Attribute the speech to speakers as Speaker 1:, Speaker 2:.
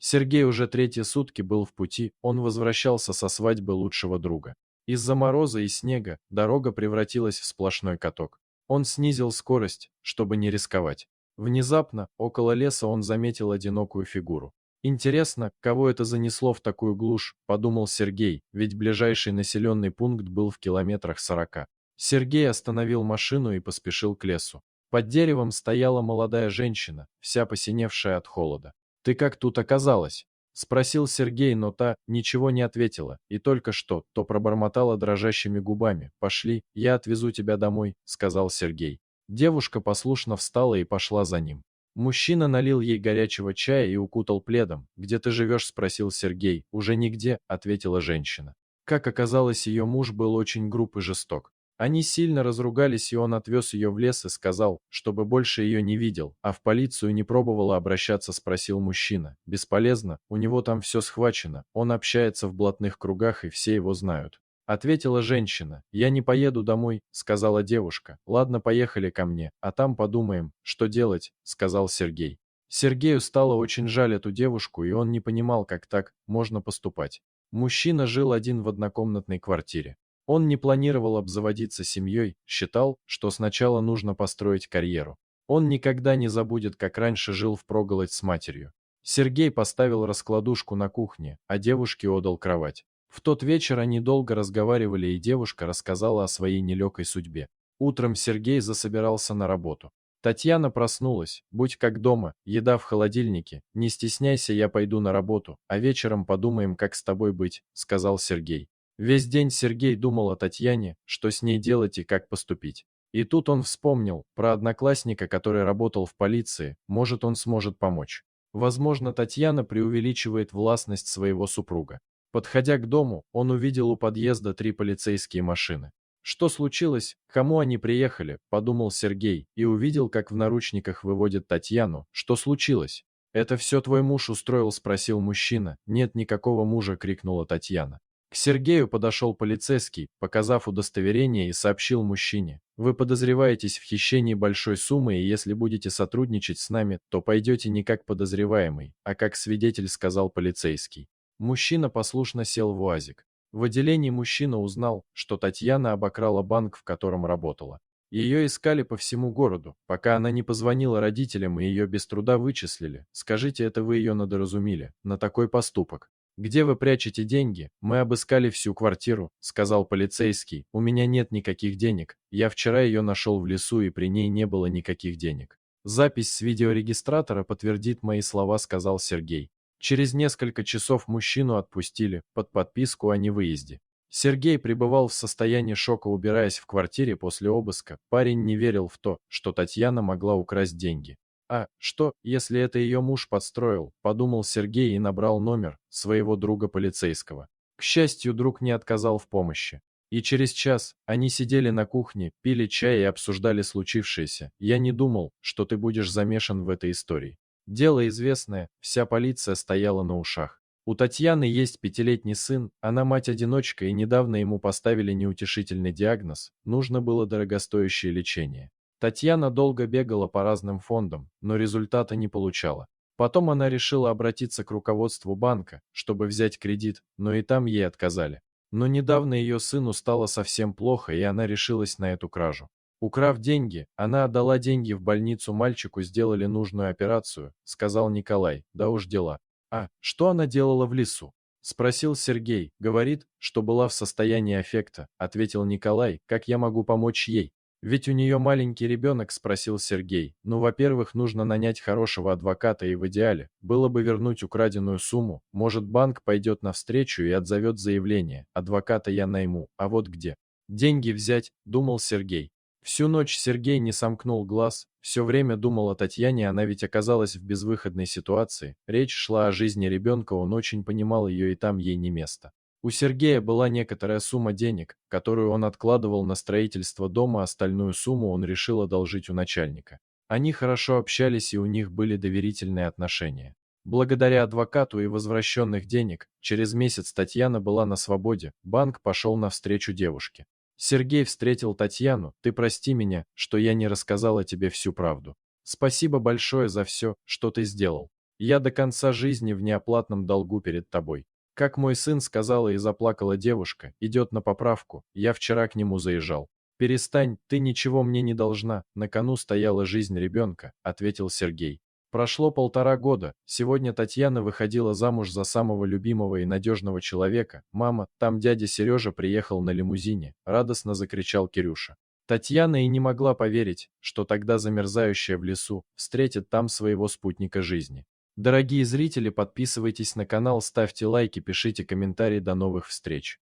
Speaker 1: Сергей уже третьи сутки был в пути, он возвращался со свадьбы лучшего друга. Из-за мороза и снега дорога превратилась в сплошной каток. Он снизил скорость, чтобы не рисковать. Внезапно, около леса он заметил одинокую фигуру. «Интересно, кого это занесло в такую глушь?» – подумал Сергей, ведь ближайший населенный пункт был в километрах 40. Сергей остановил машину и поспешил к лесу. Под деревом стояла молодая женщина, вся посиневшая от холода. «Ты как тут оказалась?» — спросил Сергей, но та ничего не ответила, и только что то пробормотала дрожащими губами. «Пошли, я отвезу тебя домой», — сказал Сергей. Девушка послушно встала и пошла за ним. Мужчина налил ей горячего чая и укутал пледом. «Где ты живешь?» — спросил Сергей. «Уже нигде», — ответила женщина. Как оказалось, ее муж был очень груб и жесток. Они сильно разругались, и он отвез ее в лес и сказал, чтобы больше ее не видел, а в полицию не пробовала обращаться, спросил мужчина. «Бесполезно, у него там все схвачено, он общается в блатных кругах и все его знают». Ответила женщина. «Я не поеду домой», — сказала девушка. «Ладно, поехали ко мне, а там подумаем, что делать», — сказал Сергей. Сергею стало очень жаль эту девушку, и он не понимал, как так можно поступать. Мужчина жил один в однокомнатной квартире. Он не планировал обзаводиться семьей, считал, что сначала нужно построить карьеру. Он никогда не забудет, как раньше жил впроголодь с матерью. Сергей поставил раскладушку на кухне, а девушке отдал кровать. В тот вечер они долго разговаривали, и девушка рассказала о своей нелегкой судьбе. Утром Сергей засобирался на работу. Татьяна проснулась. «Будь как дома, еда в холодильнике, не стесняйся, я пойду на работу, а вечером подумаем, как с тобой быть», — сказал Сергей. Весь день Сергей думал о Татьяне, что с ней делать и как поступить. И тут он вспомнил про одноклассника, который работал в полиции, может, он сможет помочь. Возможно, Татьяна преувеличивает властность своего супруга. Подходя к дому, он увидел у подъезда 3 полицейские машины. «Что случилось? К кому они приехали?» – подумал Сергей и увидел, как в наручниках выводят Татьяну. «Что случилось?» «Это все твой муж устроил?» – спросил мужчина. «Нет никакого мужа!» – крикнула Татьяна. К Сергею подошел полицейский, показав удостоверение, и сообщил мужчине: «Вы подозреваетесь в хищении большой суммы, и если будете сотрудничать с нами, то пойдете не как подозреваемый, а как свидетель», — сказал полицейский. Мужчина послушно сел в УАЗик. В отделении мужчина узнал, что Татьяна обокрала банк, в котором работала. Ее искали по всему городу, пока она не позвонила родителям, и ее без труда вычислили. «Скажите, это вы ее надоразумели на такой поступок?» «Где вы прячете деньги? Мы обыскали всю квартиру», — сказал полицейский. «У меня нет никаких денег. Я вчера ее нашел в лесу, и при ней не было никаких денег». «Запись с видеорегистратора подтвердит мои слова», — сказал Сергей. Через несколько часов мужчину отпустили под подписку о невыезде. Сергей пребывал в состоянии шока, убираясь в квартире после обыска. Парень не верил в то, что Татьяна могла украсть деньги. «А что, если это ее муж подстроил?» – подумал Сергей и набрал номер своего друга полицейского. К счастью, друг не отказал в помощи. И через час они сидели на кухне, пили чай и обсуждали случившееся. «Я не думал, что ты будешь замешан в этой истории. Дело известное, вся полиция стояла на ушах. У Татьяны есть 5-летний сын, она мать-одиночка, и недавно ему поставили неутешительный диагноз, нужно было дорогостоящее лечение. Татьяна долго бегала по разным фондам, но результата не получала. Потом она решила обратиться к руководству банка, чтобы взять кредит, но и там ей отказали. Но недавно ее сыну стало совсем плохо, и она решилась на эту кражу. Украв деньги, она отдала деньги в больницу мальчику, сделали нужную операцию, сказал Николай. Да уж дела. «А что она делала в лесу?» — спросил Сергей. «Говорит, что была в состоянии аффекта», — ответил Николай. «Как я могу помочь ей? Ведь у нее маленький ребенок», — спросил Сергей. «Ну, во-первых, нужно нанять хорошего адвоката, и в идеале было бы вернуть украденную сумму. Может, банк пойдет навстречу и отзовет заявление. Адвоката я найму. А вот где деньги взять?» — думал Сергей. Всю ночь Сергей не сомкнул глаз, все время думал о Татьяне, она ведь оказалась в безвыходной ситуации. Речь шла о жизни ребенка, он очень понимал ее, и там ей не место. У Сергея была некоторая сумма денег, которую он откладывал на строительство дома, остальную сумму он решил одолжить у начальника. Они хорошо общались, и у них были доверительные отношения. Благодаря адвокату и возвращенных денег, через месяц Татьяна была на свободе, банк пошел навстречу девушке. Сергей встретил Татьяну. «Ты прости меня, что я не рассказала тебе всю правду. Спасибо большое за все, что ты сделал. Я до конца жизни в неоплатном долгу перед тобой. Как мой сын сказала и заплакала девушка, идет на поправку, я вчера к нему заезжал. Перестань, ты ничего мне не должна, на кону стояла жизнь ребенка, ответил Сергей. Прошло 1,5 года, сегодня Татьяна выходила замуж за самого любимого и надежного человека. Мама, там дядя Сережа приехал на лимузине, радостно закричал Кирюша. Татьяна и не могла поверить, что тогда замерзающая в лесу встретит там своего спутника жизни. Дорогие зрители, подписывайтесь на канал, ставьте лайки, пишите комментарии, до новых встреч.